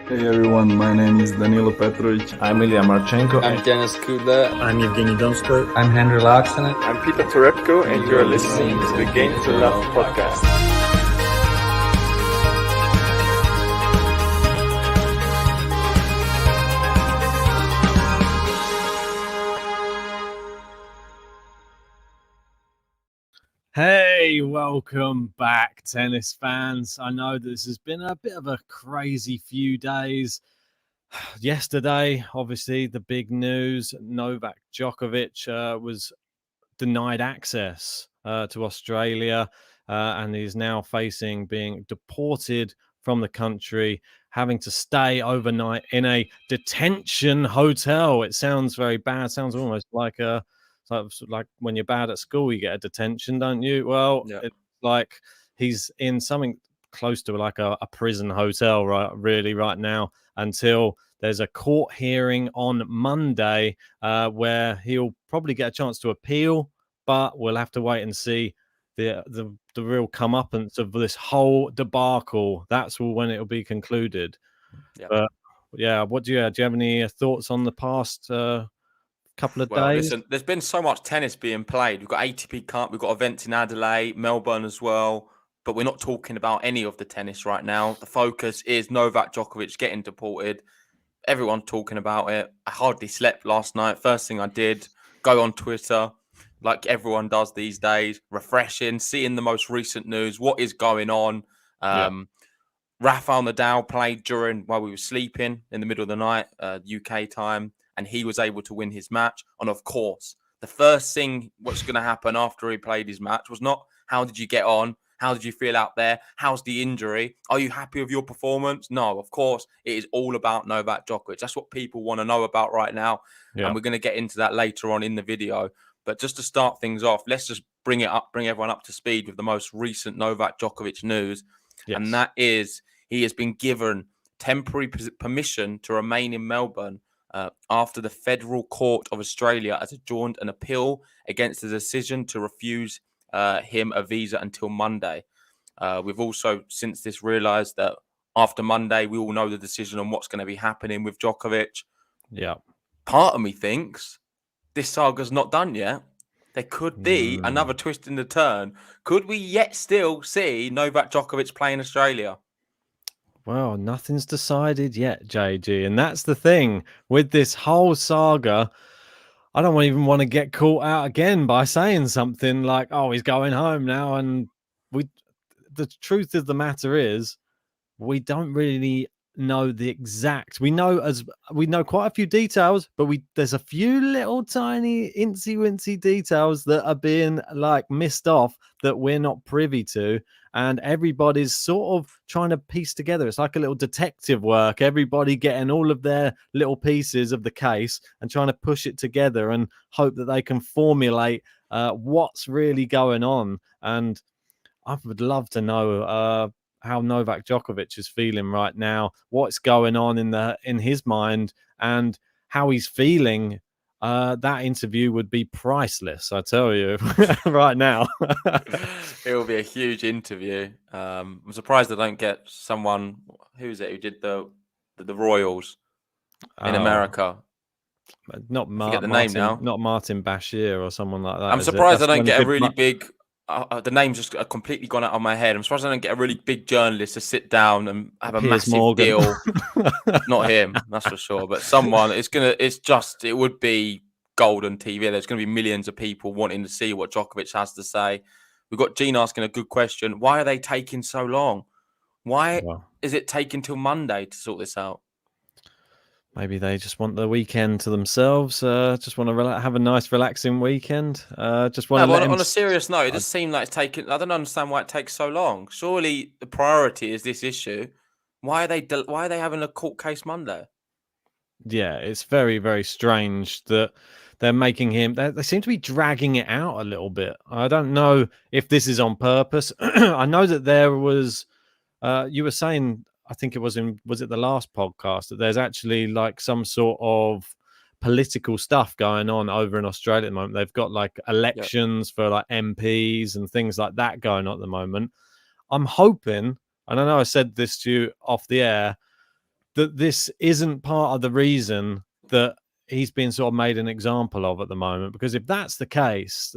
Hey everyone, my name is Danilo Petrovic. I'm Ilya Marchenko. I'm Denis Kudla. I'm Evgeny Donskoy. I'm Henry Laaksonen. I'm Peter Torebko, and you're listening to the Game to Love podcast. Hey, welcome back, tennis fans. I know this has been a bit of a crazy few days. Yesterday, obviously, the big news, Novak Djokovic was denied access to Australia, and he's now facing being deported from the country, having to stay overnight in a detention hotel. It sounds very bad. It sounds almost like like when you're bad at school, you get a detention, don't you? Well, yeah. It's like he's in something close to like a prison hotel right now, until there's a court hearing on Monday where he'll probably get a chance to appeal, but we'll have to wait and see the real comeuppance of this whole debacle. That's when it'll be concluded. Yeah. But yeah, do you have any thoughts on the past couple of days? Listen, there's been so much tennis being played. We've got ATP Cup, we've got events in Adelaide, Melbourne as well, but we're not talking about any of the tennis right now. The focus is Novak Djokovic getting deported. Everyone's talking about it. I hardly slept last night. First thing I did, go on Twitter, like everyone does these days, refreshing, seeing the most recent news, what is going on. Rafael Nadal played while we were sleeping in the middle of the night, UK time, and he was able to win his match. And of course, the first thing what's going to happen after he played his match was not, how did you get on? How did you feel out there? How's the injury? Are you happy with your performance? No, of course, it is all about Novak Djokovic. That's what people want to know about right now. Yeah. And we're going to get into that later on in the video. But just to start things off, let's just bring everyone up to speed with the most recent Novak Djokovic news. Yes. And that is, he has been given temporary permission to remain in Melbourne after the Federal Court of Australia has adjourned an appeal against the decision to refuse him a visa until Monday. We've also since this realised that after Monday, we all know the decision on what's going to be happening with Djokovic. Yeah. Part of me thinks this saga's not done yet. There could be another twist in the turn. Could we yet still see Novak Djokovic play in Australia? Well, nothing's decided yet, JG. And that's the thing with this whole saga. I don't even want to get caught out again by saying something like, oh, he's going home now. And the truth of the matter is, we don't really know the exact. We know quite a few details, but there's a few little tiny incy-wincy details that are being like missed off that we're not privy to. And everybody's sort of trying to piece together. It's like a little detective work. Everybody getting all of their little pieces of the case and trying to push it together and hope that they can formulate what's really going on. And I would love to know how Novak Djokovic is feeling right now, what's going on in his mind, and how he's feeling. That interview would be priceless, I tell you, right now. It will be a huge interview. I'm surprised they don't get someone, who did the Royals in America. Not Martin Bashir or someone like that. I'm surprised they don't get a really big. The name's just completely gone out of my head. I'm surprised I don't get a really big journalist to sit down and have a massive deal. Not him, that's for sure. But someone. It would be golden TV. There's going to be millions of people wanting to see what Djokovic has to say. We've got Gene asking a good question. Why are they taking so long? Why is it taking till Monday to sort this out? Maybe they just want the weekend to themselves. Just want to have a nice, relaxing weekend. Just want to. On a serious note, it just seems like it's taking. I don't understand why it takes so long. Surely the priority is this issue. Why are they having a court case Monday? Yeah, it's very, very strange that they're making him. They seem to be dragging it out a little bit. I don't know if this is on purpose. I know that there was. You were saying. I think it was it the last podcast that there's actually like some sort of political stuff going on over in Australia at the moment. They've got like elections for like MPs and things like that going on at the moment. I'm hoping, and I know I said this to you off the air, that this isn't part of the reason that he's been sort of made an example of at the moment. Because if that's the case,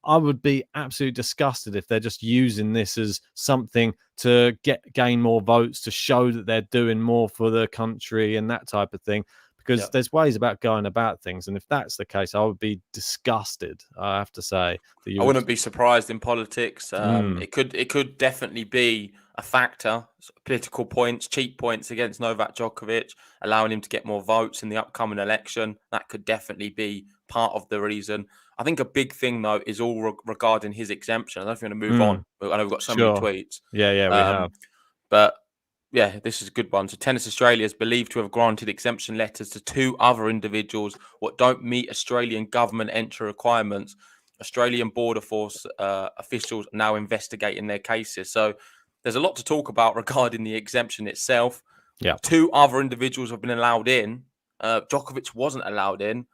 I would be absolutely disgusted if they're just using this as something to gain more votes, to show that they're doing more for the country and that type of thing. Because there's ways about going about things, and if that's the case, I would be disgusted. I have to say, I wouldn't be surprised in politics. It could definitely be a factor. Political points, cheap points against Novak Djokovic, allowing him to get more votes in the upcoming election. That could definitely be part of the reason. I think a big thing though is all regarding his exemption. I don't know if you're going to move on. I know we've got so many tweets. Yeah, we have. But yeah, this is a good one. So Tennis Australia is believed to have granted exemption letters to 2 other individuals what don't meet Australian government entry requirements. Australian Border Force officials are now investigating their cases. So there's a lot to talk about regarding the exemption itself. Yeah. 2 other individuals have been allowed in. Djokovic wasn't allowed in.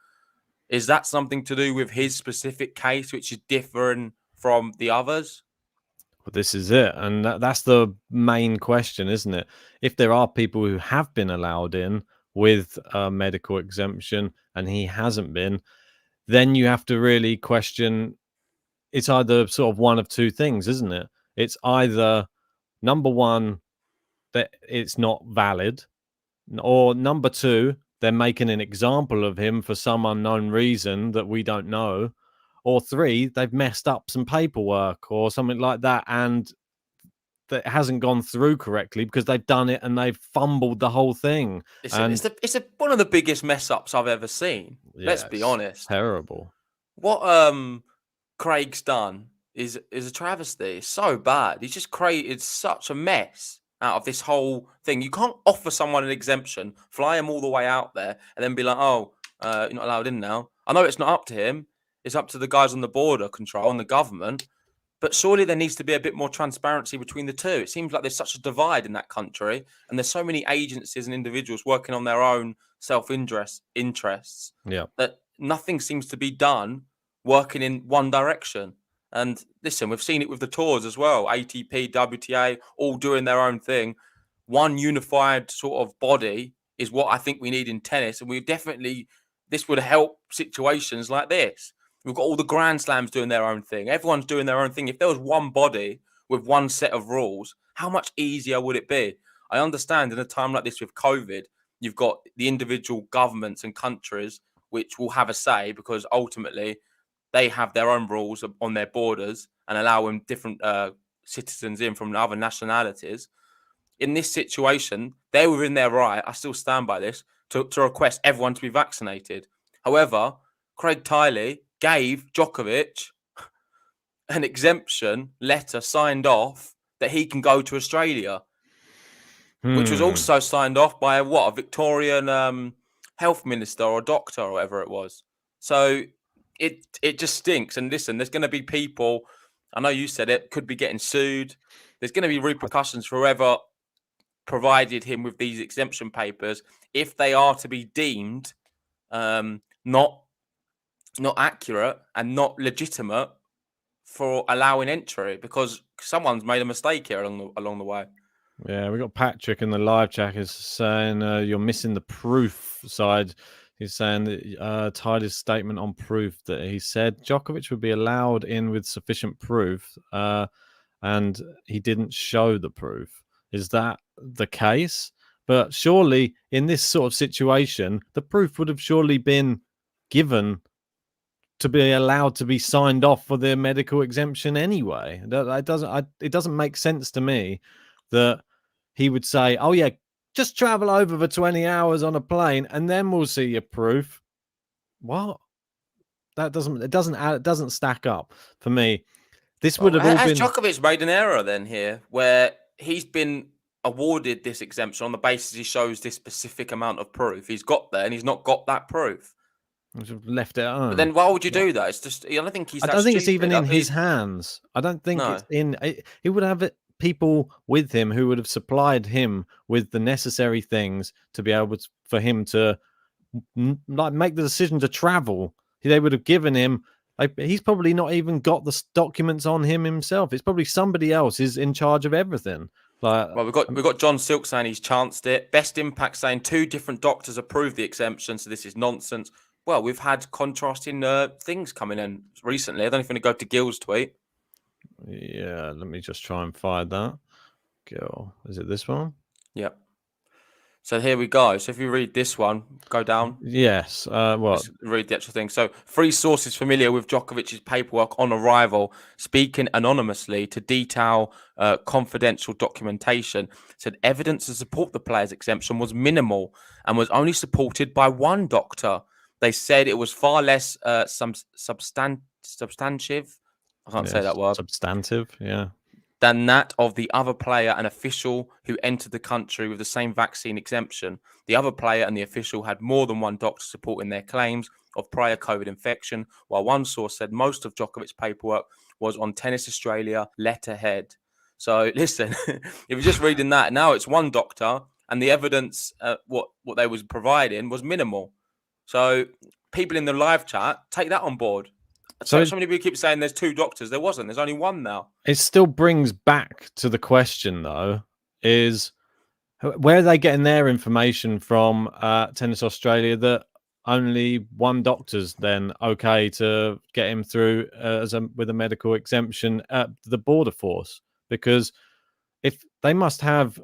Is that something to do with his specific case, which is different from the others? Well, this is it. And that's the main question, isn't it? If there are people who have been allowed in with a medical exemption and he hasn't been, then you have to really question. It's either sort of one of 2 things, isn't it? It's either number one, that it's not valid, or number 2, they're making an example of him for some unknown reason that we don't know. Or 3, they've messed up some paperwork or something like that, and that hasn't gone through correctly because they've done it and they've fumbled the whole thing. It's one of the biggest mess ups I've ever seen. Let's be honest. Terrible. What Craig's done is a travesty. It's so bad. He's just created such a mess out of this whole thing. You can't offer someone an exemption, fly him all the way out there, and then be like, "Oh, you're not allowed in now." I know it's not up to him. It's up to the guys on the border control and the government. But surely there needs to be a bit more transparency between the 2. It seems like there's such a divide in that country, and there's so many agencies and individuals working on their own self-interests that nothing seems to be done working in one direction. And listen, we've seen it with the tours as well. ATP, WTA, all doing their own thing. One unified sort of body is what I think we need in tennis. And this would help situations like this. We've got all the Grand Slams doing their own thing. Everyone's doing their own thing. If there was one body with one set of rules, how much easier would it be? I understand in a time like this with COVID, you've got the individual governments and countries which will have a say because ultimately they have their own rules on their borders and allowing different citizens in from other nationalities. In this situation, they're within their right, I still stand by this, to request everyone to be vaccinated. However, Craig Tiley gave Djokovic an exemption letter signed off that he can go to Australia, which was also signed off by a Victorian health minister or doctor or whatever it was. So it just stinks. And listen, there's going to be people, I know you said it, could be getting sued. There's going to be repercussions for whoever provided him with these exemption papers if they are to be deemed not accurate and not legitimate for allowing entry, because someone's made a mistake here along the way. Yeah, we got Patrick in the live chat is saying you're missing the proof side. He's saying that Tyler's statement on proof that he said Djokovic would be allowed in with sufficient proof, and he didn't show the proof. Is that the case? But surely in this sort of situation, the proof would have surely been given to be allowed to be signed off for the medical exemption anyway. It doesn't make sense to me that he would say, "Oh yeah, just travel over for 20 hours on a plane and then we'll see your proof." What? It doesn't stack up for me. This would have all been. Has Djokovic made an error then here, where he's been awarded this exemption on the basis he shows this specific amount of proof? He's got there and he's not got that proof. Left it on. But then why would you do that? It's just, I don't think he's. I don't think it's even in his hands. I don't think it's in. He would have people with him who would have supplied him with the necessary things to be able to, for him to make the decision to travel. They would have given him. He's probably not even got the documents on him himself. It's probably somebody else is in charge of everything. Like, Well, we've got John Silk saying he's chanced it. Best Impact saying 2 different doctors approved the exemption, so this is nonsense. Well, we've had contrasting things coming in recently. I don't know if you're going to go to Gil's tweet. yeah, let me just try and find that. Gil, is it this one? Yep. So here we go. So if you read this one, go down. Yes. Let's read the actual thing. So 3 sources familiar with Djokovic's paperwork on arrival, speaking anonymously to detail confidential documentation, said evidence to support the player's exemption was minimal and was only supported by 1 doctor. They said it was far less substantive. I can't say that word. Substantive, yeah. Than that of the other player and official who entered the country with the same vaccine exemption. The other player and the official had more than 1 doctor supporting their claims of prior COVID infection, while one source said most of Djokovic's paperwork was on Tennis Australia letterhead. So listen, if you're just reading that, now it's 1 doctor and the evidence, what they was providing was minimal. So people in the live chat, take that on board. So many people keep saying there's 2 doctors. There wasn't. There's only 1 now. It still brings back to the question, though, is where are they getting their information from Tennis Australia that only 1 doctor's then okay to get him through with a medical exemption at the border force? Because if they must have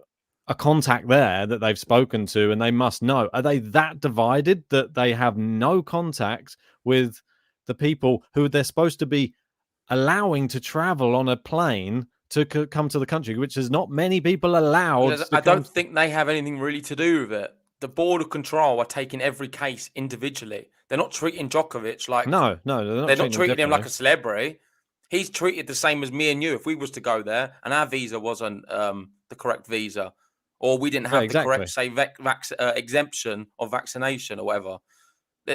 a contact there that they've spoken to and they must know, are they that divided that they have no contact with the people who they're supposed to be allowing to travel on a plane to come to the country, which is not many people allowed? I don't think they have anything really to do with it. The Board of Control are taking every case individually. They're not treating Djokovic like... No, they're not treating him like a celebrity. He's treated the same as me and you if we was to go there and our visa wasn't the correct visa, or we didn't have the correct, say, exemption of vaccination or whatever.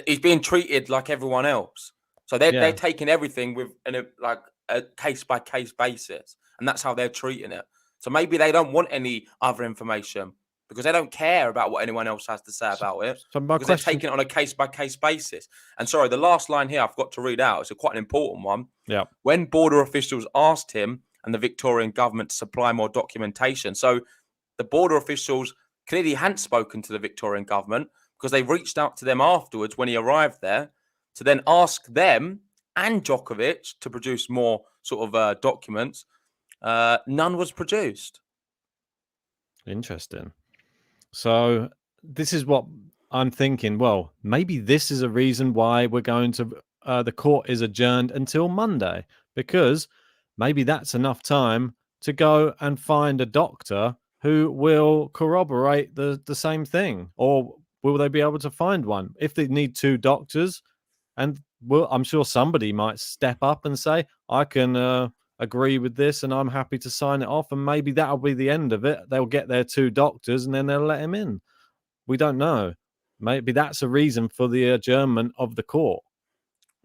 He's being treated like everyone else. So they're taking everything with a case-by-case basis, and that's how they're treating it. So maybe they don't want any other information because they don't care about what anyone else has to say about it, because they're taking it on a case-by-case basis. And sorry, the last line here I've got to read out. It's quite an important one. Yeah. When border officials asked him and the Victorian government to supply more documentation. So the border officials clearly hadn't spoken to the Victorian government because they reached out to them afterwards when he arrived there to then ask them and Djokovic to produce more sort of documents. None was produced. Interesting. So this is what I'm thinking. Well, maybe this is a reason why we're going to the court is adjourned until Monday, because maybe that's enough time to go and find a doctor who will corroborate the same thing. Or will they be able to find one? If they need 2 doctors, and I'm sure somebody might step up and say, I can agree with this and I'm happy to sign it off, and maybe that'll be the end of it. They'll get their 2 doctors and then they'll let him in. We don't know. Maybe that's a reason for the adjournment of the court.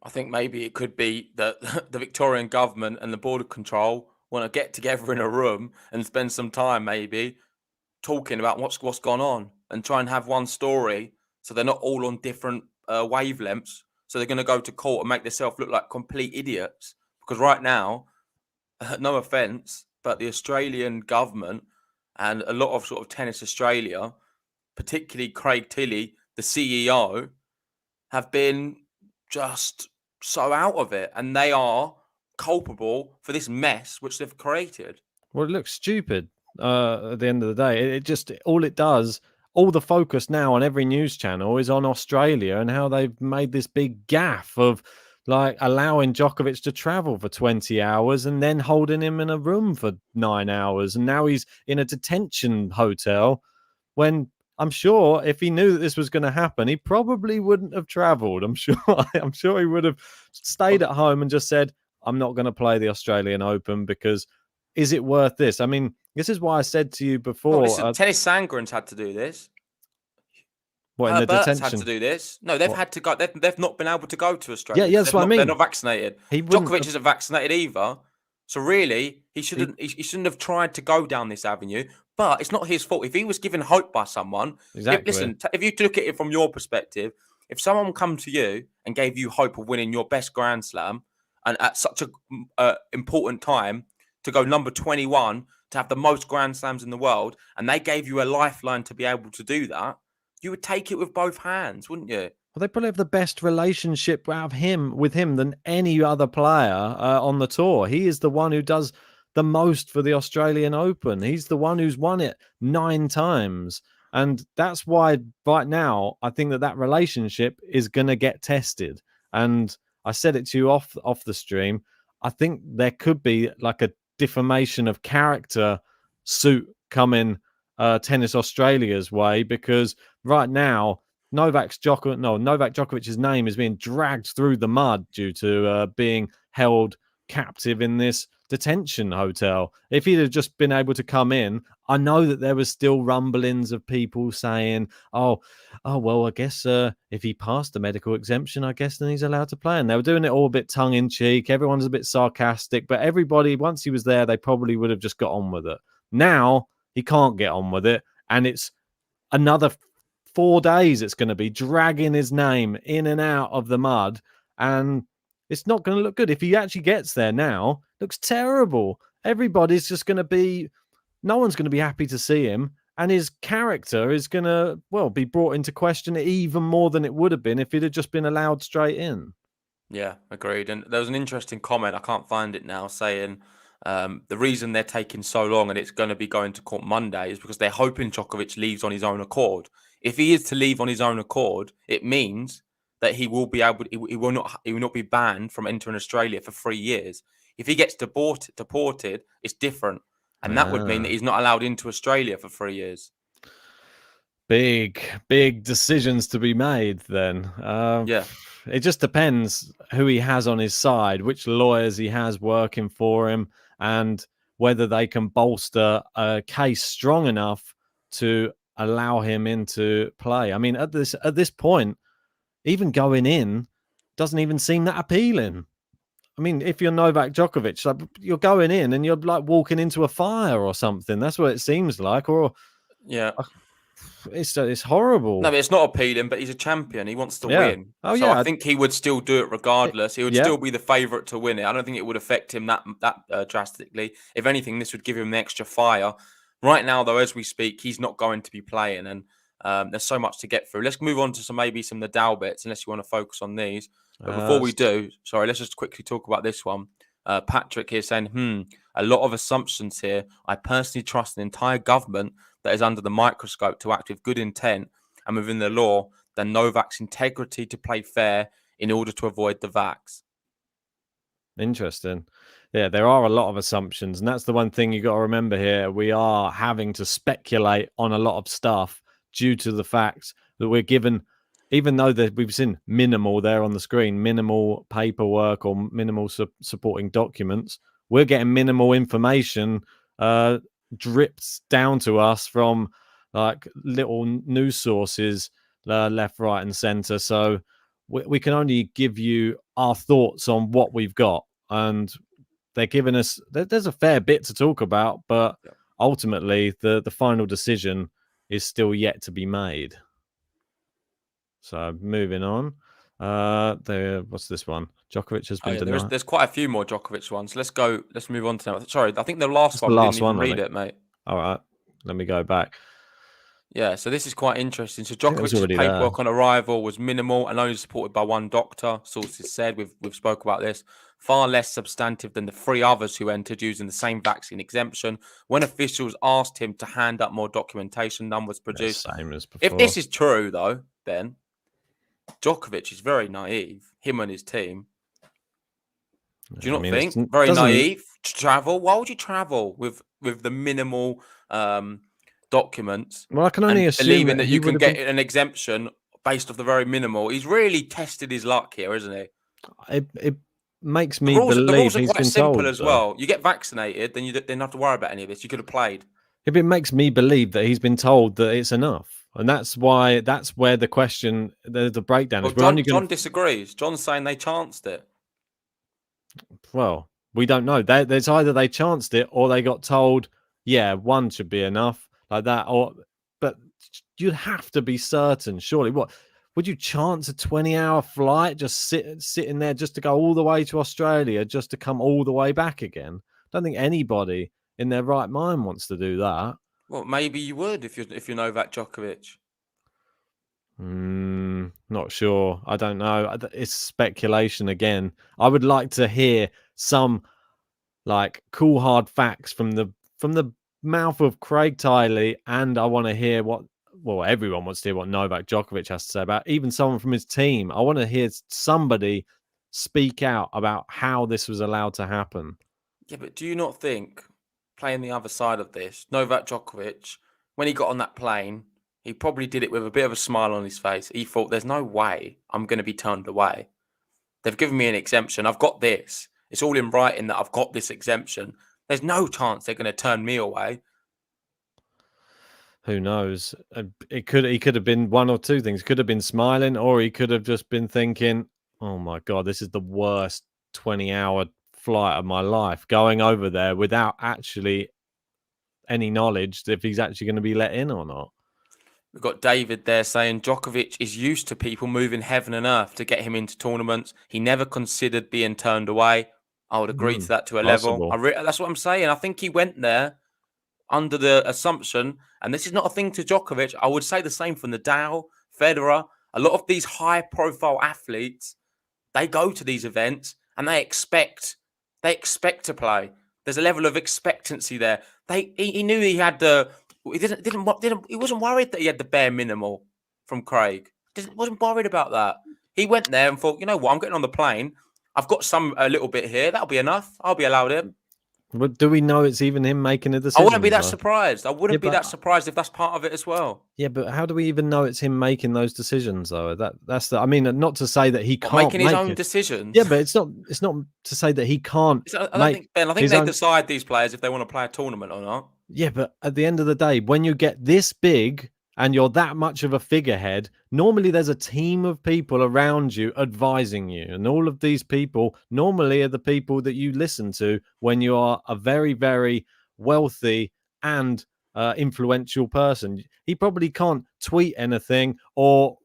I think maybe it could be that the Victorian government and the Border Control want to get together in a room and spend some time maybe talking about what's gone on and try and have one story, so they're not all on different wavelengths. So they're going to go to court and make themselves look like complete idiots. Because right now, no offense, but the Australian government and a lot of sort of Tennis Australia, particularly Craig Tilley, the CEO, have been just so out of it. And they are culpable for this mess which they've created. Well, it looks stupid at the end of the day. It just, all it does, all the focus now on every news channel is on Australia and how they've made this big gaffe of like allowing Djokovic to travel for 20 hours and then holding him in a room for 9 hours. And now he's in a detention hotel, when I'm sure if he knew that this was going to happen, he probably wouldn't have traveled. I'm sure he would have stayed at home and just said, I'm not going to play the Australian Open because is it worth this? I mean, this is why I said to you before. Tennis Sangren's had to do this. What, in the detention? Had to do this. No, they've had to go. They've not been able to go to Australia. Yeah, that's what I mean. They're not vaccinated. Djokovic isn't vaccinated either. So really, he shouldn't have tried to go down this avenue. But it's not his fault. If he was given hope by someone, listen. If you look at it from your perspective, if someone come to you and gave you hope of winning your best Grand Slam, and at such a important time to go number 21 to have the most Grand Slams in the world, and they gave you a lifeline to be able to do that, you would take it with both hands, wouldn't you? Well, they probably have the best relationship with him than any other player on the tour. He is the one who does the most for the Australian Open. He's the one who's won it 9 times. And that's why right now, I think that relationship is going to get tested. And I said it to you off the stream. I think there could be like a defamation of character suit coming Tennis Australia's way, because right now, Novak Djokovic's name is being dragged through the mud due to being held captive in this detention hotel. If he'd have just been able to come in, I know that there was still rumblings of people saying, oh, well, I guess if he passed the medical exemption, I guess then he's allowed to play. And they were doing it all a bit tongue in cheek. Everyone's a bit sarcastic, but everybody, once he was there, they probably would have just got on with it. Now he can't get on with it, and it's another 4 days it's going to be dragging his name in and out of the mud, and it's not going to look good. If he actually gets there now, it looks terrible. Everybody's just going to be, no one's going to be happy to see him, and his character is going to, well, be brought into question even more than it would have been if he'd have just been allowed straight in. Yeah, agreed. And there was an interesting comment, I can't find it now, saying the reason they're taking so long and it's going to be going to court Monday is because they're hoping Djokovic leaves on his own accord. If he is to leave on his own accord, it means that he will be able, he will not be banned from entering Australia for 3 years. If he gets deported, it's different, and that would mean that he's not allowed into Australia for 3 years. Big decisions to be made then. Yeah. It just depends who he has on his side, which lawyers he has working for him, and whether they can bolster a case strong enough to allow him into play. I mean, at this point, even going in doesn't even seem that appealing. I mean, if you're Novak Djokovic, like, you're going in and you're like walking into a fire or something. That's what it seems like. Or yeah, it's horrible. No, it's not appealing, but he's a champion. He wants to win. Oh, so yeah. I think he would still do it regardless. He would still be the favourite to win it. I don't think it would affect him that drastically. If anything, this would give him the extra fire. Right now, though, as we speak, he's not going to be playing, and there's so much to get through. Let's move on to some Nadal bets, unless you want to focus on these. But before we do, let's just quickly talk about this one. Patrick here saying, a lot of assumptions here. I personally trust an entire government that is under the microscope to act with good intent and within the law than Novak's integrity to play fair in order to avoid the vax. Interesting. Yeah, there are a lot of assumptions, and that's the one thing you got to remember here. We are having to speculate on a lot of stuff due to the fact that we're given, even though we've seen minimal there on the screen, minimal paperwork or minimal supporting documents, we're getting minimal information dripped down to us from like little news sources left, right, and center. So we can only give you our thoughts on what we've got, and they're giving us, there's a fair bit to talk about, but ultimately the final decision is still yet to be made. So moving on, what's this one? Djokovic has been denied. There's quite a few more Djokovic ones. Let's move on to them. Sorry, I think the last one. The last one. Didn't even read it, mate. All right, let me go back. Yeah, so this is quite interesting. So Djokovic's paperwork on arrival was minimal and only supported by one doctor. Sources said, we've spoke about this, far less substantive than the 3 others who entered using the same vaccine exemption. When officials asked him to hand up more documentation, none was produced. Same as before. If this is true, though, Ben, Djokovic is very naive, him and his team. Do you not think? Very naive to travel. Why would you travel with the minimal documents? Well, I can only assume believing that you can get an exemption based off the very minimal. He's really tested his luck here, isn't he? It makes me believe the rules are quite simple as well. You get vaccinated, then you didn't have to worry about any of this. You could have played. It makes me believe that he's been told that it's enough, and that's where the question, the breakdown is. John disagrees. John's saying they chanced it. Well, we don't know. There's either they chanced it or they got told, yeah, 1 should be enough, like that. But you'd have to be certain, surely. What would you chance a 20-hour flight just sitting there just to go all the way to Australia, just to come all the way back again? I don't think anybody in their right mind wants to do that. Well, maybe you would if you're Novak Djokovic. Not sure. I don't know. It's speculation again. I would like to hear some like cool hard facts from the mouth of Craig Tiley, and I want to hear everyone wants to hear what Novak Djokovic has to say about even someone from his team. I want to hear somebody speak out about how this was allowed to happen. Yeah, but do you not think, playing the other side of this, Novak Djokovic, when he got on that plane, he probably did it with a bit of a smile on his face. He thought, there's no way I'm going to be turned away. They've given me an exemption. I've got this. It's all in writing that I've got this exemption. There's no chance they're going to turn me away. Who knows? He could have been one or two things. Could have been smiling, or he could have just been thinking, "Oh my God, this is the worst 20-hour flight of my life." Going over there without actually any knowledge if he's actually going to be let in or not. We've got David there saying Djokovic is used to people moving heaven and earth to get him into tournaments. He never considered being turned away. I would agree to that to a level. That's what I'm saying. I think he went there under the assumption, and this is not a thing to Djokovic. I would say the same for Nadal, Federer. A lot of these high-profile athletes, they go to these events and they expect to play. There's a level of expectancy there. He knew he had the. He wasn't worried that he had the bare minimal from Craig. Wasn't worried about that. He went there and thought, you know what? I'm getting on the plane. I've got a little bit here. That'll be enough. I'll be allowed in. But do we know it's even him making a decision? I wouldn't be that surprised. I wouldn't be that surprised if that's part of it as well. Yeah, but how do we even know it's him making those decisions though? I mean, not to say that he can't making his own decisions. Yeah, but it's not to say that he can't. I think they decide these players if they want to play a tournament or not. Yeah, but at the end of the day, when you get this big and you're that much of a figurehead, normally there's a team of people around you advising you. And all of these people normally are the people that you listen to when you are a very, very wealthy and influential person. He probably can't tweet anything or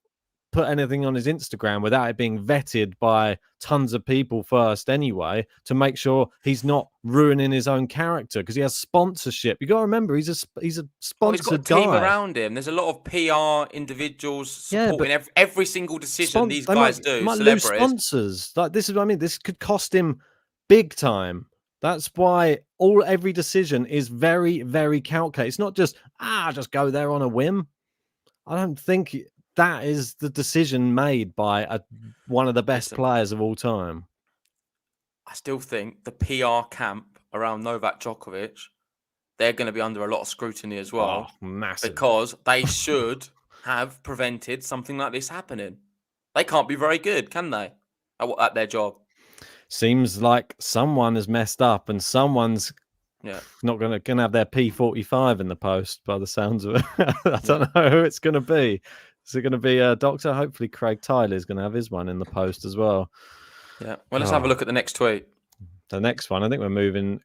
put anything on his Instagram without it being vetted by tons of people first anyway, to make sure he's not ruining his own character, because he has sponsorship. You got to remember, he's a sponsored he's got a team around him. There's a lot of PR individuals supporting every single decision these guys do. Might lose sponsors. Like, this is what I mean. This could cost him big time. That's why every decision is very, very calculated. It's not just just go there on a whim. I don't think that is the decision made by one of the best players of all time. I still think the PR camp around Novak Djokovic, they're going to be under a lot of scrutiny as well. Oh, massive. Because they should have prevented something like this happening. They can't be very good, can they, at their job? Seems like someone has messed up and someone's not going to have their P45 in the post by the sounds of it. I don't know who it's going to be. Is it going to be a doctor? Hopefully Craig Tyler is going to have his one in the post as well. Yeah. Well, let's have a look at the next tweet. The next one, I think we're moving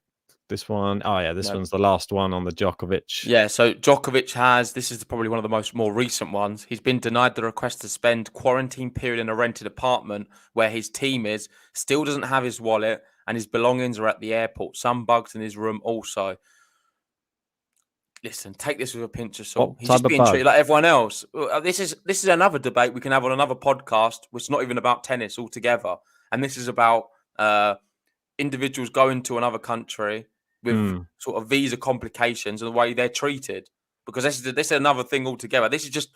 this one. Oh, yeah, this one's the last one on the Djokovic. Yeah, so Djokovic this is probably one of the more recent ones. He's been denied the request to spend quarantine period in a rented apartment where his team is, still doesn't have his wallet, and his belongings are at the airport. Some bugs in his room also. Listen, take this with a pinch of salt. He's just being treated like everyone else. This is another debate we can have on another podcast, which is not even about tennis altogether. And this is about individuals going to another country with sort of visa complications and the way they're treated. Because this is another thing altogether. This is just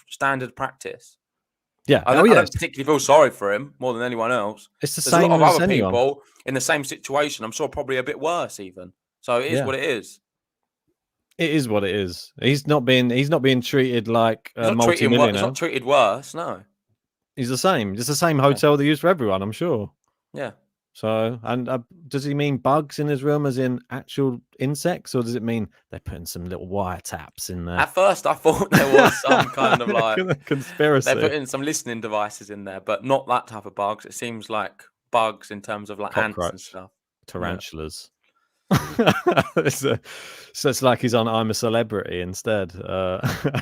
standard practice. Yeah, I don't particularly feel sorry for him more than anyone else. It's the same a lot of as other anyone. people in the same situation. I'm sure probably a bit worse even. So it is what it is. It is what it is. He's not being treated like a multi-millionaire. He's not treated worse. No, he's the same. It's the same hotel they use for everyone, I'm sure. Yeah. So, and does he mean bugs in his room, as in actual insects, or does it mean they're putting some little wiretaps in there? At first, I thought there was some kind of like conspiracy. They're putting some listening devices in there, but not that type of bugs. It seems like bugs in terms of like cockroach, ants and stuff. Tarantulas. So it's like he's on I'm a Celebrity instead,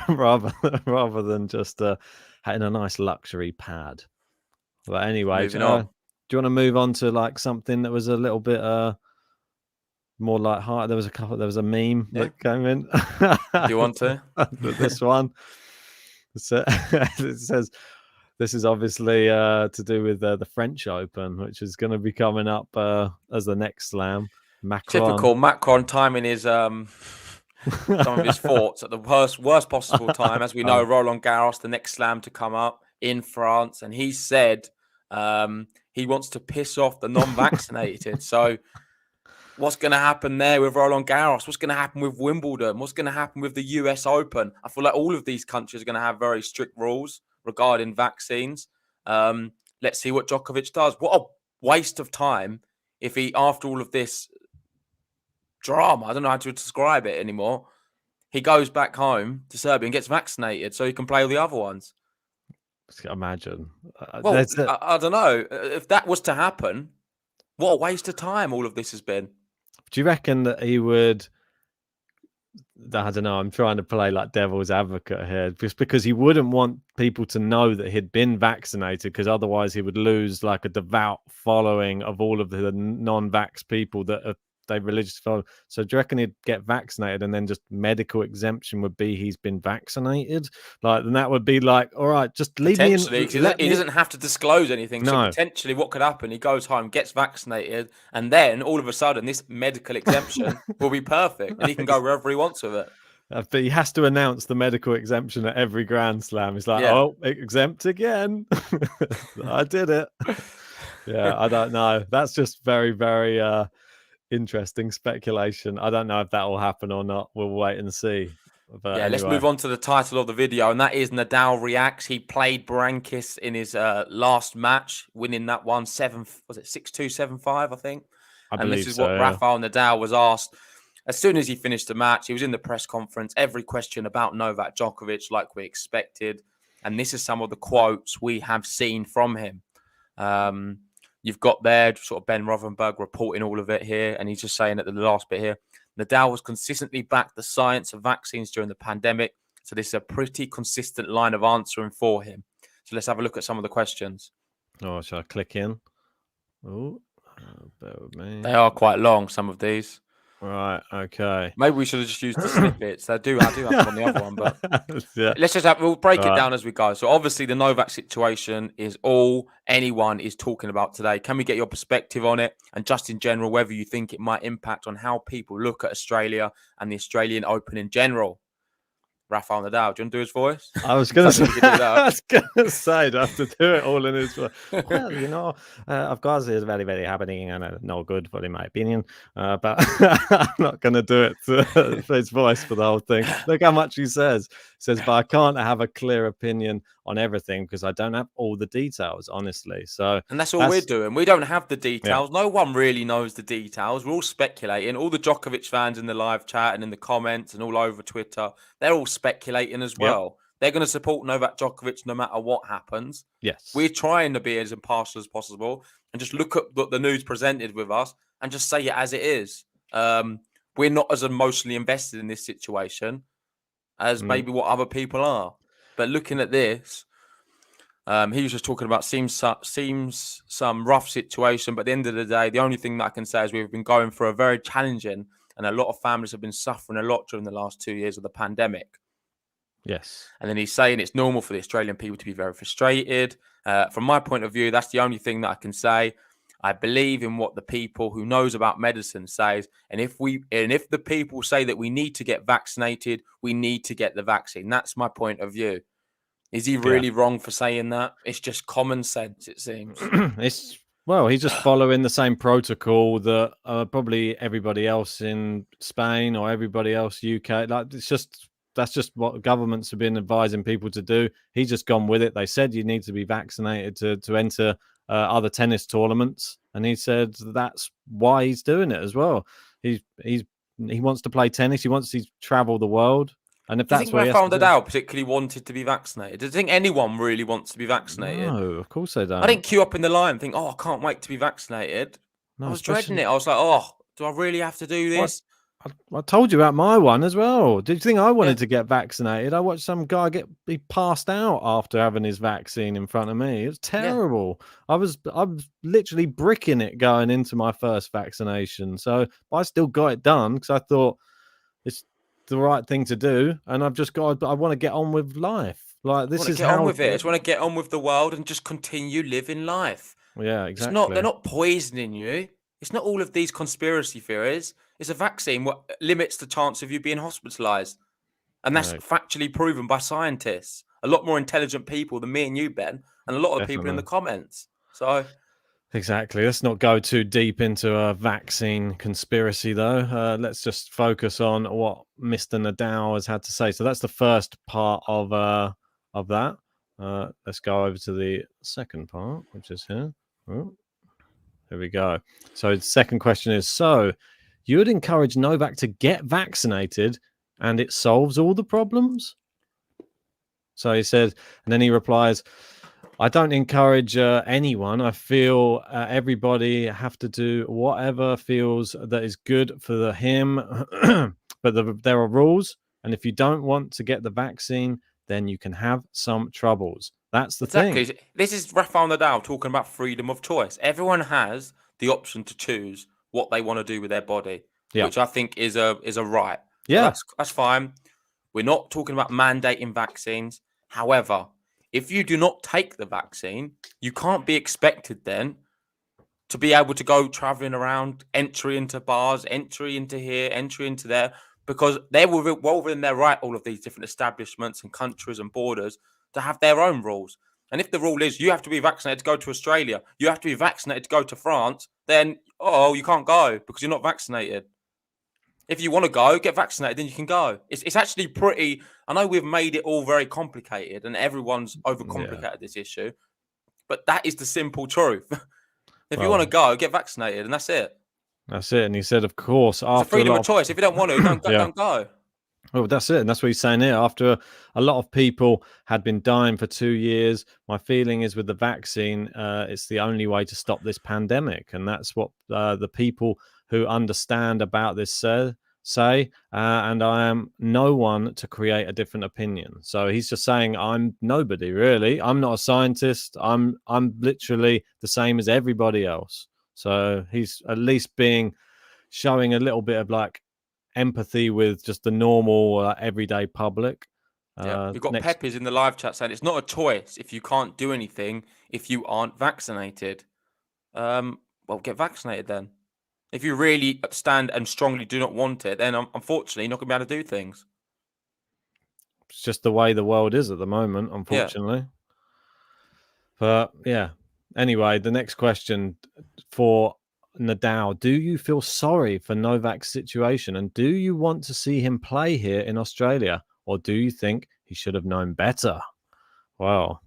rather than just having a nice luxury pad. But anyway, do you want to move on to like something that was a little bit more light-hearted. There was a meme that came in. Do you want to? This one. So, it says, this is obviously to do with the French Open, which is going to be coming up as the next slam. Macron. Typical Macron timing his some of his thoughts at the worst possible time. As we know, Roland Garros, the next slam to come up in France, and he said he wants to piss off the non-vaccinated. So what's going to happen there with Roland Garros? What's going to happen with Wimbledon? What's going to happen with the US Open? I feel like all of these countries are going to have very strict rules regarding vaccines. Let's see what Djokovic does. What a waste of time if he, after all of this drama, I don't know how to describe it anymore, he goes back home to Serbia and gets vaccinated so he can play all the other ones. Imagine. Well, I don't know. If that was to happen, what a waste of time all of this has been. Do you reckon that he would... I don't know. I'm trying to play like devil's advocate here, just because he wouldn't want people to know that he'd been vaccinated, because otherwise he would lose like a devout following of all of the non-vax people that they religiously follow. So do you reckon he'd get vaccinated and then just medical exemption would be he's been vaccinated? Like, then that would be like, all right, just leave me in. He doesn't have to disclose anything. No. So potentially what could happen, he goes home, gets vaccinated, and then all of a sudden this medical exemption will be perfect and he can go wherever he wants with it. But he has to announce the medical exemption at every Grand Slam. He's like, oh, exempt again. I did it. Yeah, I don't know. That's just very, very interesting speculation. I don't know if that will happen or not. We'll wait and see. But anyway, let's move on to the title of the video, and that is Nadal Reacts. He played Berankis in his last match, winning that one 6-2, 7-5, I think. And this is what Rafael Nadal was asked as soon as he finished the match. He was in the press conference. Every question about Novak Djokovic, like we expected. And this is some of the quotes we have seen from him. You've got there sort of Ben Rothenberg reporting all of it here. And he's just saying at the last bit here, Nadal has consistently backed the science of vaccines during the pandemic. So this is a pretty consistent line of answering for him. So let's have a look at some of the questions. Oh, shall I click in? Oh, bear with me. They are quite long, some of these. Right, okay. Maybe we should have just used the snippets. I do have them on the other one, but let's just we'll break it down as we go. So obviously the Novak situation is all anyone is talking about today. Can we get your perspective on it? And just in general, whether you think it might impact on how people look at Australia and the Australian Open in general. Rafael Nadal, do you want to do his voice? I was going to say, do I have to do it all in his voice? Well, you know, of course, it's very, very happening and no good for, in my opinion. But I'm not going to do it for his voice for the whole thing. Look how much he says. He says, but I can't have a clear opinion on everything because I don't have all the details, honestly. So, and that's all we're doing. We don't have the details. Yeah. No one really knows the details. We're all speculating. All the Djokovic fans in the live chat and in the comments and all over Twitter, they're all speculating as well. Yep. They're going to support Novak Djokovic no matter what happens. Yes. We're trying to be as impartial as possible and just look at the news presented with us and just say it as it is. We're not as emotionally invested in this situation as maybe what other people are. But looking at this, he was just talking about seems some rough situation. But at the end of the day, the only thing that I can say is we've been going through a very challenging, and a lot of families have been suffering a lot during the last 2 years of the pandemic. Yes. And then he's saying it's normal for the Australian people to be very frustrated. From my point of view, that's the only thing that I can say. I believe in what the people who knows about medicine says. And if the people say that we need to get vaccinated, we need to get the vaccine. That's my point of view. Is he really wrong for saying that? It's just common sense, it seems. Well, he's just following the same protocol that probably everybody else in Spain or everybody else UK. Like that's just what governments have been advising people to do. He's just gone with it. They said you need to be vaccinated to enter other tennis tournaments, and he said that's why he's doing it as well. He wants to play tennis. He wants to travel the world. And if that's what Rafael Nadal particularly wanted to be vaccinated, do you think anyone really wants to be vaccinated? No, of course they don't. I didn't queue up in the line and think, oh, I can't wait to be vaccinated. No, I was dreading it. I was like, oh, do I really have to do this? I told you about my one as well. Did you think I wanted to get vaccinated? I watched some guy be passed out after having his vaccine in front of me. It was terrible. I was literally bricking it going into my first vaccination. So I still got it done because I thought it's the right thing to do, and I want to get on with life. Like, this is get on with it. I just want to get on with the world and just continue living life. Yeah, exactly. They're not poisoning you. It's not all of these conspiracy theories. It's a vaccine what limits the chance of you being hospitalized. And that's factually proven by scientists. A lot more intelligent people than me and you, Ben, and a lot of people in the comments. So exactly. Let's not go too deep into a vaccine conspiracy, though. Let's just focus on what Mr. Nadal has had to say. So that's the first part of that. Let's go over to the second part, which is here. Oh, here we go. So the second question is, so you would encourage Novak to get vaccinated and it solves all the problems? So he said, and then he replies, I don't encourage anyone. I feel everybody have to do whatever feels that is good for him. But there are rules. And if you don't want to get the vaccine, then you can have some troubles. That's the thing. This is Rafael Nadal talking about freedom of choice. Everyone has the option to choose what they want to do with their body, which I think is a right. Yeah, so that's fine. We're not talking about mandating vaccines. However, if you do not take the vaccine, you can't be expected then to be able to go traveling around, entry into bars, entry into here, entry into there, because they're well within their right, all of these different establishments and countries and borders, to have their own rules. And if the rule is you have to be vaccinated to go to Australia, you have to be vaccinated to go to France, then, you can't go because you're not vaccinated. If you want to go, get vaccinated, then you can go. It's actually pretty... I know we've made it all very complicated and everyone's overcomplicated this issue, but that is the simple truth. If you want to go, get vaccinated, and that's it. That's it. And he said, of course, after it's a freedom of choice. If you don't want to, don't go. Well, that's it. And that's what he's saying here. After a lot of people had been dying for 2 years, my feeling is with the vaccine, it's the only way to stop this pandemic. And that's what the people who understand about this say. And I am no one to create a different opinion. So he's just saying, I'm nobody, really. I'm not a scientist. I'm literally the same as everybody else. So he's at least showing a little bit of like empathy with just the normal everyday public. We've got Peppers in the live chat saying it's not a choice if you can't do anything if you aren't vaccinated. Well, get vaccinated then. If you really stand and strongly do not want it, then unfortunately you're not going to be able to do things. It's just the way the world is at the moment, unfortunately. But yeah. Anyway, the next question for Nadal: do you feel sorry for Novak's situation, and do you want to see him play here in Australia, or do you think he should have known better? Wow.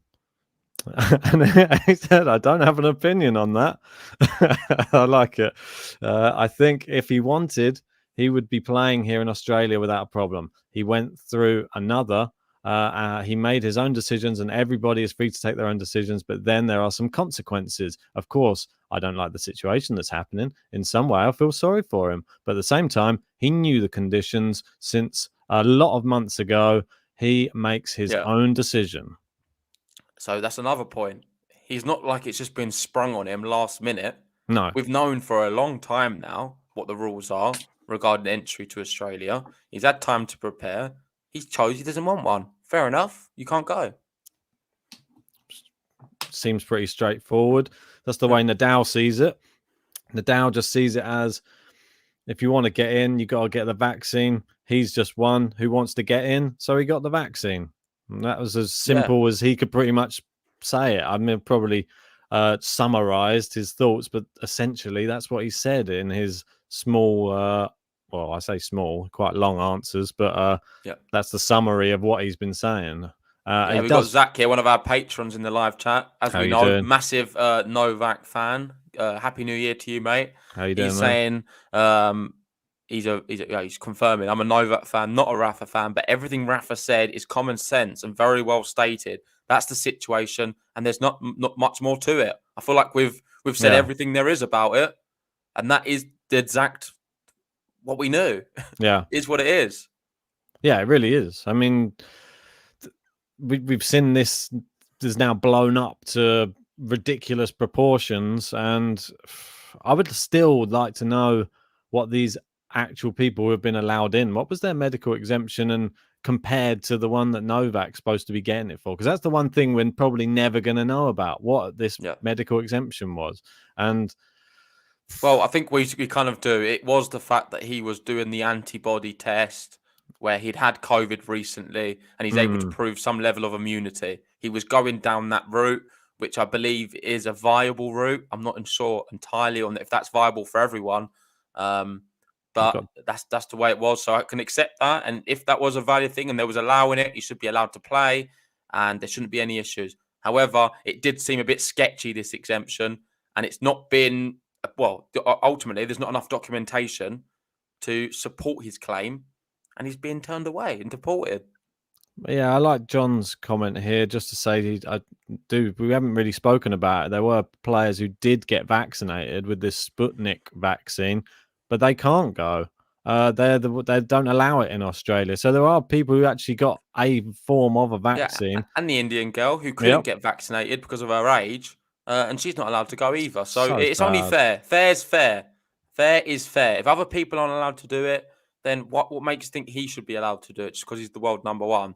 And he said, I don't have an opinion on that. I like it. I think if he wanted, he would be playing here in Australia without a problem. He went through another. He made his own decisions, and everybody is free to take their own decisions. But then there are some consequences. Of course, I don't like the situation that's happening. In some way, I feel sorry for him. But at the same time, he knew the conditions since a lot of months ago. He makes his own decision. So that's another point. He's not like it's just been sprung on him last minute. No. We've known for a long time now what the rules are regarding entry to Australia. He's had time to prepare. He's chose he doesn't want one. Fair enough. You can't go. Seems pretty straightforward. That's the way Nadal sees it. Nadal just sees it as, if you want to get in, you got to get the vaccine. He's just one who wants to get in, so he got the vaccine. And that was as simple as he could pretty much say it. I mean, probably summarized his thoughts, but essentially that's what he said in his small, well, I say small, quite long answers, but that's the summary of what he's been saying. We've got Zach here, one of our patrons in the live chat. As we know, massive Novak fan. Happy New Year to you, mate. How you doing, he's saying he's confirming I'm a Novak fan, not a Rafa fan, but everything Rafa said is common sense and very well stated. That's the situation, and there's not much more to it. I feel like we've said everything there is about it, and that is the exact what we knew. Yeah. Is what it is. Yeah, it really is. I mean, we've seen this is now blown up to ridiculous proportions, and I would still like to know what these actual people who have been allowed in, what was their medical exemption, and compared to the one that Novak's supposed to be getting it for, because that's the one thing we're probably never going to know about, what this medical exemption was. And well, I think we kind of do. It was the fact that he was doing the antibody test where he'd had COVID recently and he's able to prove some level of immunity. He was going down that route, which I believe is a viable route. I'm not sure entirely on if that's viable for everyone. But that's the way it was. So I can accept that. And if that was a valid thing and there was allowing it, he should be allowed to play and there shouldn't be any issues. However, it did seem a bit sketchy, this exemption, and it's not been, well, ultimately, there's not enough documentation to support his claim, and he's being turned away and deported. Yeah, I like John's comment here, just to say we haven't really spoken about it. There were players who did get vaccinated with this Sputnik vaccine, but they can't go. They don't allow it in Australia. So there are people who actually got a form of a vaccine. Yeah, and the Indian girl who couldn't get vaccinated because of her age, and she's not allowed to go either. So it's only fair. Fair's fair. Fair is fair. If other people aren't allowed to do it, then what makes you think he should be allowed to do it just because he's the world number one?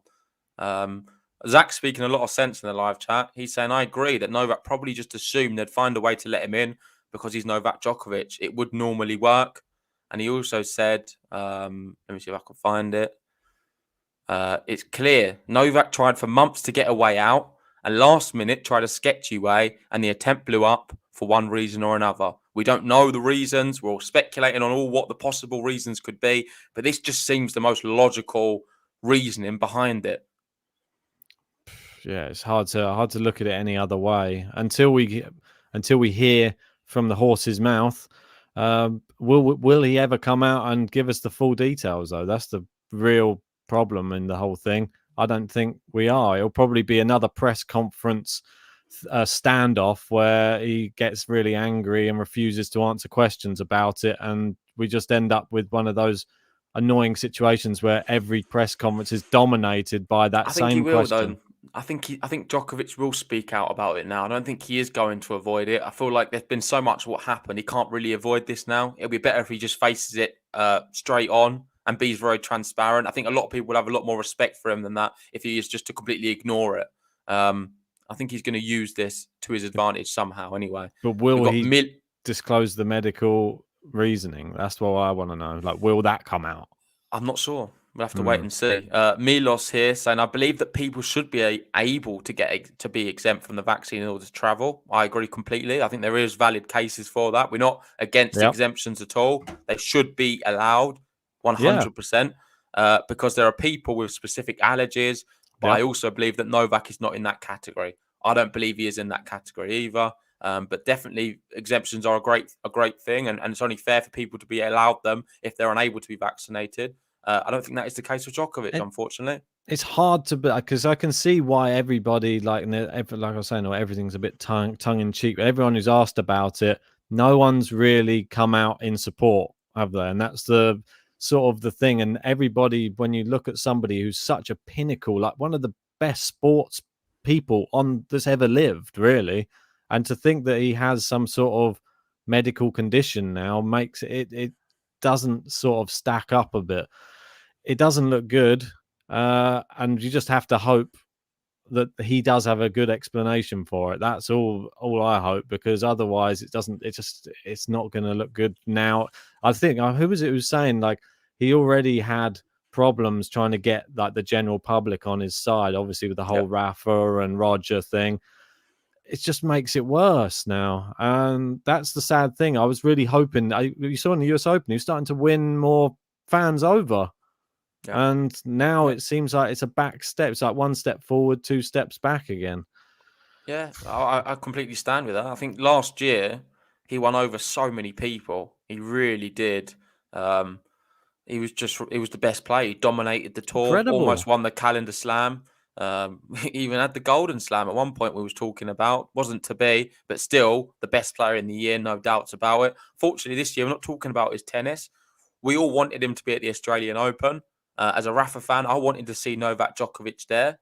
Zach's speaking a lot of sense in the live chat. He's saying, I agree that Novak probably just assumed they'd find a way to let him in because he's Novak Djokovic. It would normally work. And he also said, let me see if I can find it. It's clear Novak tried for months to get a way out and last minute tried a sketchy way and the attempt blew up for one reason or another. We don't know the reasons. We're all speculating on what the possible reasons could be, but this just seems the most logical reasoning behind it. Yeah, it's hard to look at it any other way until we hear from the horse's mouth. Will he ever come out and give us the full details, though? That's the real problem in the whole thing. I don't think we are. It'll probably be another press conference standoff where he gets really angry and refuses to answer questions about it, and we just end up with one of those annoying situations where every press conference is dominated by that same question. I think Djokovic will speak out about it now. I don't think he is going to avoid it. I feel like there's been so much what happened. He can't really avoid this now. It'll be better if he just faces it straight on and be very transparent. I think a lot of people will have a lot more respect for him than that if he is just to completely ignore it. I think he's going to use this to his advantage somehow anyway. But will he disclose the medical reasoning? That's what I want to know. Like, will that come out? I'm not sure. We'll have to wait and see. Milos here saying, I believe that people should be able to be exempt from the vaccine in order to travel. I agree completely. I think there is valid cases for that. We're not against exemptions at all. They should be allowed 100% because there are people with specific allergies. But I also believe that Novak is not in that category. I don't believe he is in that category either. But definitely exemptions are a great thing. And it's only fair for people to be allowed them if they're unable to be vaccinated. I don't think that is the case with Djokovic, unfortunately. It's hard to, because I can see why everybody, like I was saying, everything's a bit tongue in cheek. But everyone who's asked about it, no one's really come out in support, have they? And that's the sort of the thing. And everybody, when you look at somebody who's such a pinnacle, like one of the best sports people on that's ever lived, really, and to think that he has some sort of medical condition now makes it doesn't sort of stack up a bit. It doesn't look good, and you just have to hope that he does have a good explanation for it. That's all I hope, because otherwise it's not going to look good. Now, I think, who was it who was saying, like, he already had problems trying to get like the general public on his side, obviously with the whole Rafa and Roger thing. It just makes it worse now, and that's the sad thing. I was really hoping, you saw in the US Open, he was starting to win more fans over. And now it seems like it's a back step. It's like one step forward, two steps back again. Yeah, I completely stand with that. I think last year he won over so many people. He really did. He was the best player. He dominated the tour. Incredible. Almost won the calendar slam. He even had the golden slam at one point we was talking about. Wasn't to be, but still the best player in the year, no doubts about it. Fortunately, this year we're not talking about his tennis. We all wanted him to be at the Australian Open. As a Rafa fan, I wanted to see Novak Djokovic there.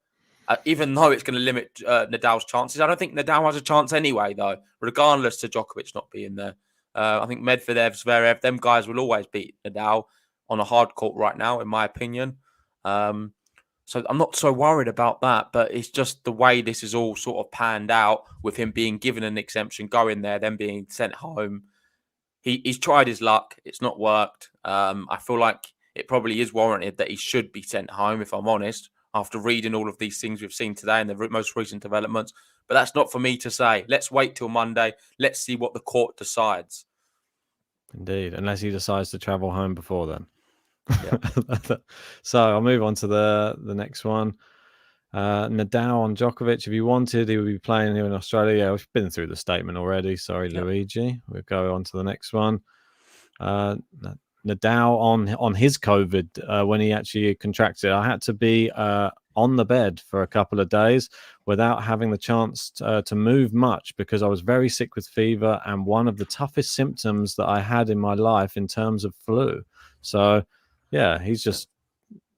Even though it's going to limit Nadal's chances. I don't think Nadal has a chance anyway, though, regardless to Djokovic not being there. I think Medvedev, Zverev, them guys will always beat Nadal on a hard court right now, in my opinion. So I'm not so worried about that, but it's just the way this is all sort of panned out with him being given an exemption, going there, then being sent home. He's tried his luck. It's not worked. I feel like it probably is warranted that he should be sent home, if I'm honest, after reading all of these things we've seen today and the most recent developments. But that's not for me to say. Let's wait till Monday. Let's see what the court decides. Indeed, unless he decides to travel home before then. Yeah. So I'll move on to the next one. Nadal on Djokovic. If he wanted, he would be playing here in Australia. Yeah, we've been through the statement already. Sorry, Luigi. We'll go on to the next one. Nadal on his COVID when he actually contracted. I had to be on the bed for a couple of days without having the chance to move much because I was very sick with fever and one of the toughest symptoms that I had in my life in terms of flu. So, yeah, he's just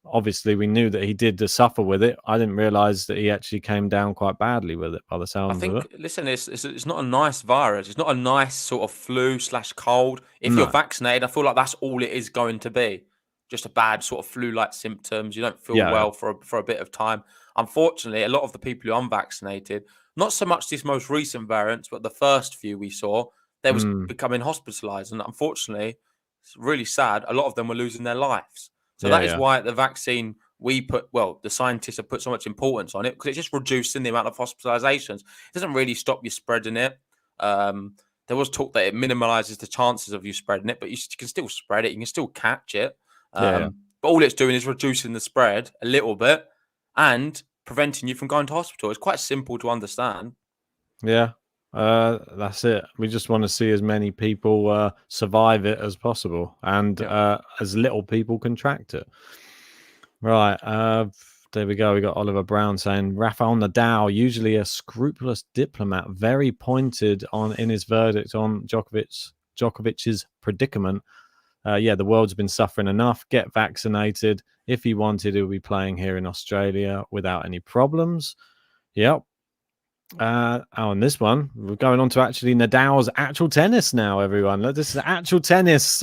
obviously we knew that he did suffer with it. I didn't realize that he actually came down quite badly with it by the sounds of it. Listen, it's not a nice virus. It's not a nice sort of flu/cold. If you're vaccinated, I feel like that's all it is going to be. Just a bad sort of flu-like symptoms. You don't feel well for a bit of time. Unfortunately, a lot of the people who are unvaccinated, not so much this most recent variant, but the first few we saw, they was becoming hospitalized. And unfortunately, it's really sad. A lot of them were losing their lives. So that is why the vaccine the scientists have put so much importance on it because it's just reducing the amount of hospitalizations. It doesn't really stop you spreading it. There was talk that it minimalizes the chances of you spreading it, but you can still spread it. You can still catch it. But all it's doing is reducing the spread a little bit and preventing you from going to hospital. It's quite simple to understand. Yeah. That's it. We just want to see as many people survive it as possible and as little people contract it. Right. There we go. We got Oliver Brown saying Rafael Nadal, usually a scrupulous diplomat, very pointed in his verdict on Djokovic's predicament. The world's been suffering enough. Get vaccinated. If he wanted, he'll be playing here in Australia without any problems. Yep. On this one, we're going on to actually Nadal's actual tennis now, everyone. This is actual tennis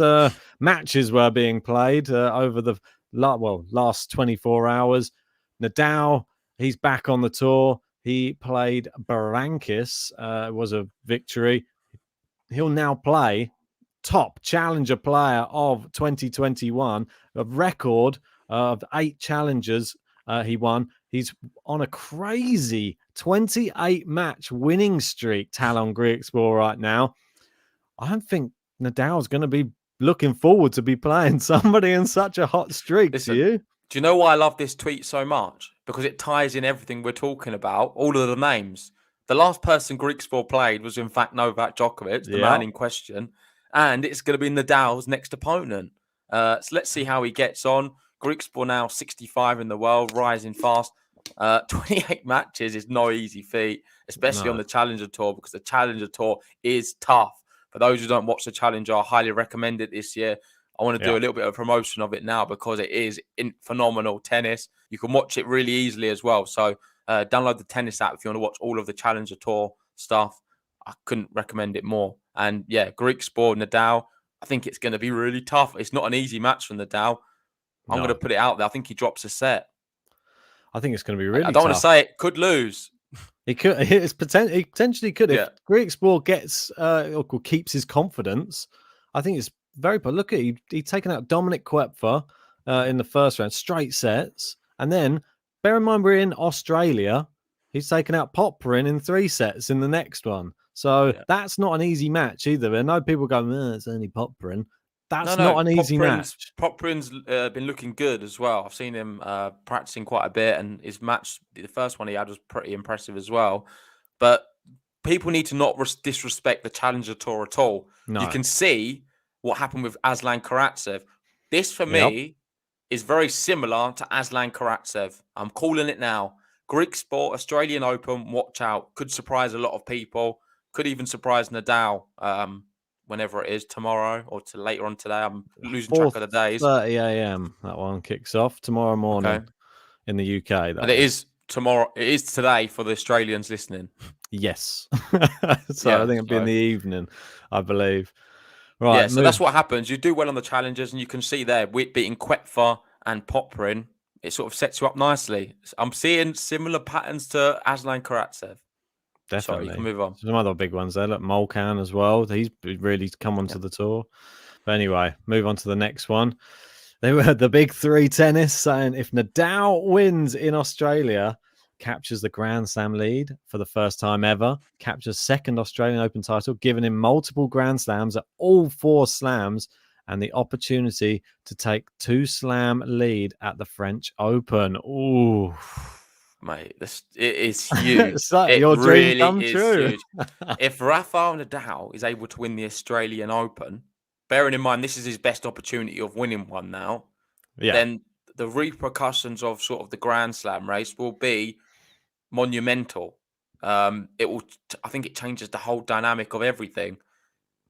matches were being played over the last 24 hours. Nadal, he's back on the tour. He played Berankis. It was a victory. He'll now play top challenger player of 2021, a record of 8 challengers he won. He's on a crazy 28-match winning streak, Talon Griekspoor, right now. I don't think Nadal's going to be looking forward to be playing somebody in such a hot streak. Listen, do you? Do you know why I love this tweet so much? Because it ties in everything we're talking about, all of the names. The last person Griekspoor played was, in fact, Novak Djokovic, the man in question. And it's going to be Nadal's next opponent. So let's see how he gets on. Griekspoor now 65 in the world, rising fast. 28 matches is no easy feat, especially on the Challenger Tour, because the Challenger Tour is tough. For those who don't watch the Challenger, I highly recommend it this year. I want to do a little bit of promotion of it now because it is phenomenal tennis. You can watch it really easily as well. So download the tennis app if you want to watch all of the Challenger Tour stuff. I couldn't recommend it more. And Griekspoor, Nadal, I think it's going to be really tough. It's not an easy match for Nadal. I'm going to put it out there. I think he drops a set. I think it's going to be really tough. I don't want to say it. Could lose. He could. He potentially could. If Griekspoor gets or keeps his confidence, I think it's very. But look at he's taken out Dominic Koepfer in the first round, straight sets, and then bear in mind we're in Australia. He's taken out Popyrin in 3 sets in the next one. So that's not an easy match either. I know people go, it's only Popyrin. That's not an easy match. Popyrin's been looking good as well. I've seen him practicing quite a bit, and his match, the first one he had, was pretty impressive as well. But people need to not disrespect the Challenger Tour at all. No. You can see what happened with Aslan Karatsev. This, for me, is very similar to Aslan Karatsev. I'm calling it now. Griekspoor, Australian Open, watch out. Could surprise a lot of people. Could even surprise Nadal. whenever it is, tomorrow or to later on today. I'm losing track of the days. 4:30 a.m. That one kicks off tomorrow morning Okay. in the UK. But it is tomorrow. It is today for the Australians listening. Yes. So I think it'll be in the evening, I believe. Right. Yeah, so that's what happens. You do well on the challenges, and you can see there, beating Quetfer and Popperin, it sort of sets you up nicely. I'm seeing similar patterns to Aslan Karatsev. Definitely. Sorry, you can move on. Some other big ones there. Look, Molcan as well. He's really come onto the tour. But anyway, move on to the next one. They were the big three tennis saying if Nadal wins in Australia, captures the Grand Slam lead for the first time ever, captures second Australian Open title, giving him multiple Grand Slams at all 4 slams and the opportunity to take 2 slam lead at the French Open. Ooh. Mate, it is huge. It's like it your dream really come is true. Huge. If Rafael Nadal is able to win the Australian Open, bearing in mind this is his best opportunity of winning one now, then the repercussions of sort of the Grand Slam race will be monumental. It will. I think it changes the whole dynamic of everything.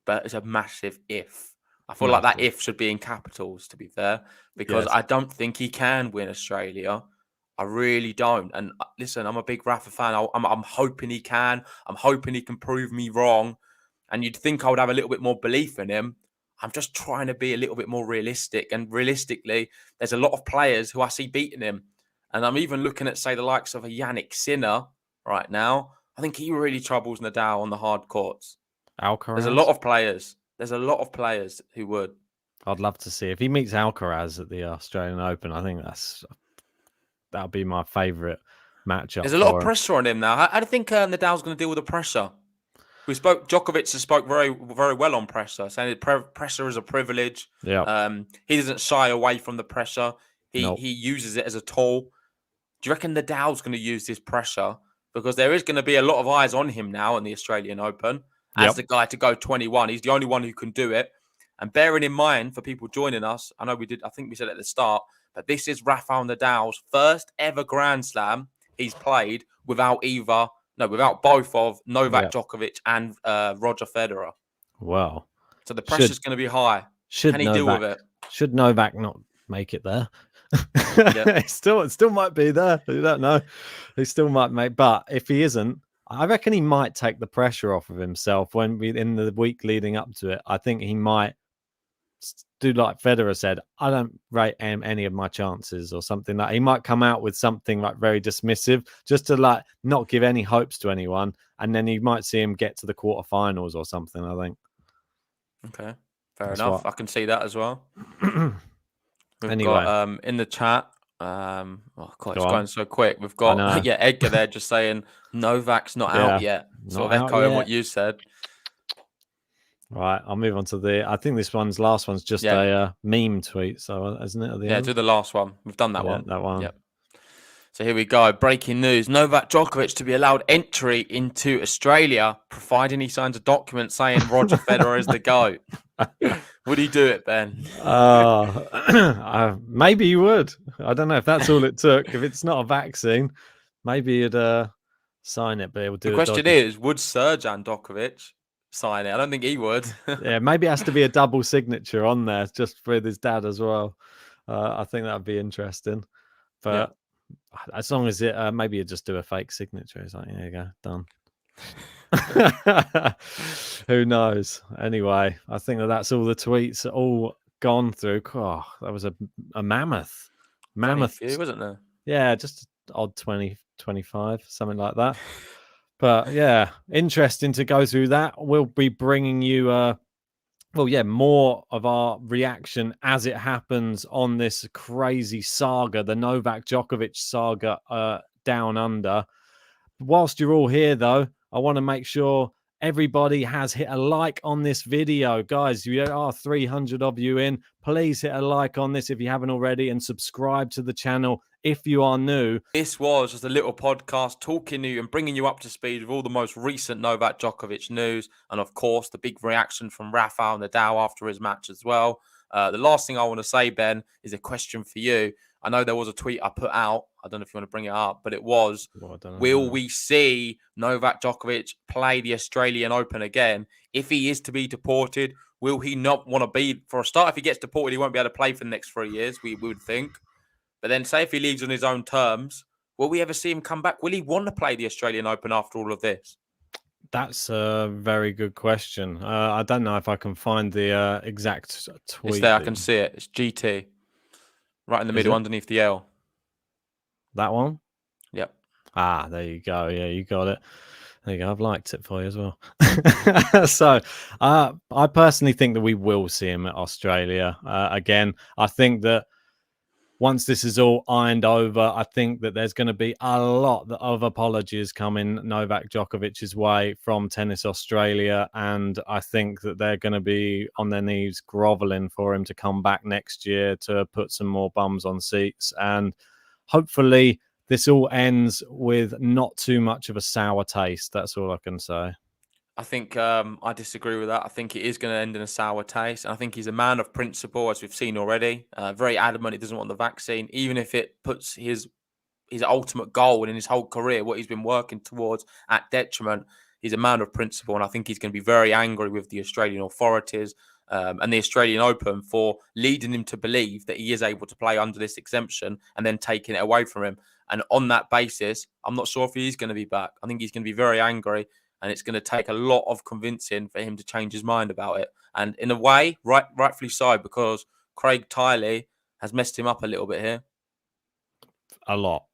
But it's a massive if. I feel like that if should be in capitals, to be fair, because I don't think he can win Australia. I really don't. And listen, I'm a big Rafa fan. I'm hoping he can. I'm hoping he can prove me wrong. And you'd think I would have a little bit more belief in him. I'm just trying to be a little bit more realistic. And realistically, there's a lot of players who I see beating him. And I'm even looking at, say, the likes of a Yannick Sinner right now. I think he really troubles Nadal on the hard courts. Alcaraz? There's a lot of players. There's a lot of players who would. I'd love to see if he meets Alcaraz at the Australian Open. I think that'll be my favourite matchup. There's a lot of pressure on him now. How do you think Nadal's going to deal with the pressure? Djokovic has spoke very, very well on pressure, saying that pressure is a privilege. Yeah. He doesn't shy away from the pressure. He uses it as a tool. Do you reckon Nadal's going to use this pressure? Because there is going to be a lot of eyes on him now in the Australian Open as the guy to go 21. He's the only one who can do it. And bearing in mind, for people joining us, I think we said at the start, but this is Rafael Nadal's first ever Grand Slam he's played without both of Novak Djokovic and Roger Federer. Wow. So the pressure's going to be high. Can he deal with it? Should Novak not make it there? It still might be there. You don't know. He still might make, but if he isn't, I reckon he might take the pressure off of himself in the week leading up to it. I think he might do like Federer said, I don't rate any of my chances or something. Like he might come out with something like very dismissive just to like not give any hopes to anyone, and then you might see him get to the quarterfinals or something. I think. Okay, fair enough. I can see that as well. We've Anyway. got in the chat. It's going so quick. We've got Edgar there just saying Novak's not out yet. Sort of echoing what you said. Right, I'll move on to I think this last one's just a meme tweet, so isn't it? Do the last one. We've done that one. That one. Yep. So here we go. Breaking news. Novak Djokovic to be allowed entry into Australia, providing he signs a document saying Roger Federer is the GOAT. Would he do it, Ben? Maybe he would. I don't know if that's all it took. If it's not a vaccine, maybe he'd sign it, but it would do. The question is, would Serjan Djokovic sign it? I don't think he would. Maybe it has to be a double signature on there, just with his dad as well. I think that'd be interesting. But as long as maybe you just do a fake signature. It's like, there you go, done. Who knows? Anyway, I think that's all the tweets all gone through. Oh, that was a mammoth few, wasn't there? Yeah, just odd 20, 25, something like that. But yeah, interesting to go through that. We'll be bringing you more of our reaction as it happens on this crazy saga, the Novak Djokovic saga down under. Whilst you're all here, though, I want to make sure everybody has hit a like on this video. Guys, you are 300 of you in. Please hit a like on this if you haven't already and subscribe to the channel if you are new. This was just a little podcast talking to you and bringing you up to speed with all the most recent Novak Djokovic news. And, of course, the big reaction from Rafael Nadal after his match as well. The last thing I want to say, Ben, is a question for you. I know there was a tweet I put out. I don't know if you want to bring it up, but it was, Well, I don't know. will we see Novak Djokovic play the Australian Open again? If he is to be deported, will he not want to be, for a start, if he gets deported, he won't be able to play for the next 3 years, we would think. But then say if he leaves on his own terms, will we ever see him come back? Will he want to play the Australian Open after all of this? That's a very good question. I don't know if I can find the exact tweet. It's there, I can see it. It's GT. Right in the middle, underneath the L. That one? Yep. Ah, there you go. Yeah, you got it. There you go. I've liked it for you as well. So I personally think that we will see him at Australia again. I think that once this is all ironed over, I think that there's going to be a lot of apologies coming Novak Djokovic's way from Tennis Australia. And I think that they're going to be on their knees groveling for him to come back next year to put some more bums on seats. And hopefully this all ends with not too much of a sour taste. That's all I can say. I think I disagree with that. I think it is going to end in a sour taste. And I think he's a man of principle, as we've seen already. Very adamant he doesn't want the vaccine, even if it puts his ultimate goal and in his whole career, what he's been working towards, at detriment. He's a man of principle, and I think he's going to be very angry with the Australian authorities and the Australian Open for leading him to believe that he is able to play under this exemption and then taking it away from him. And on that basis, I'm not sure if he is going to be back. I think he's going to be very angry. And it's going to take a lot of convincing for him to change his mind about it. And in a way, rightfully so, because Craig Tiley has messed him up a little bit here. A lot.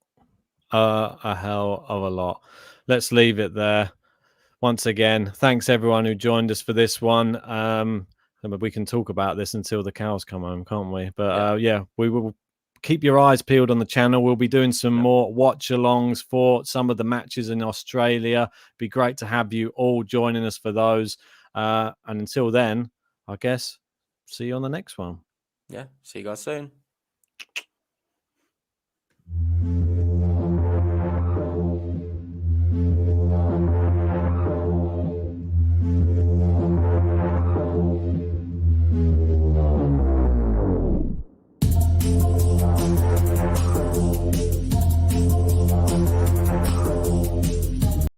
A hell of a lot. Let's leave it there. Once again, thanks everyone who joined us for this one. We can talk about this until the cows come home, can't we? But yeah, we will keep your eyes peeled on the channel. We'll be doing some more watch-alongs for some of the matches in Australia. Be great to have you all joining us for those. And until then, I guess, see you on the next one. Yeah, see you guys soon.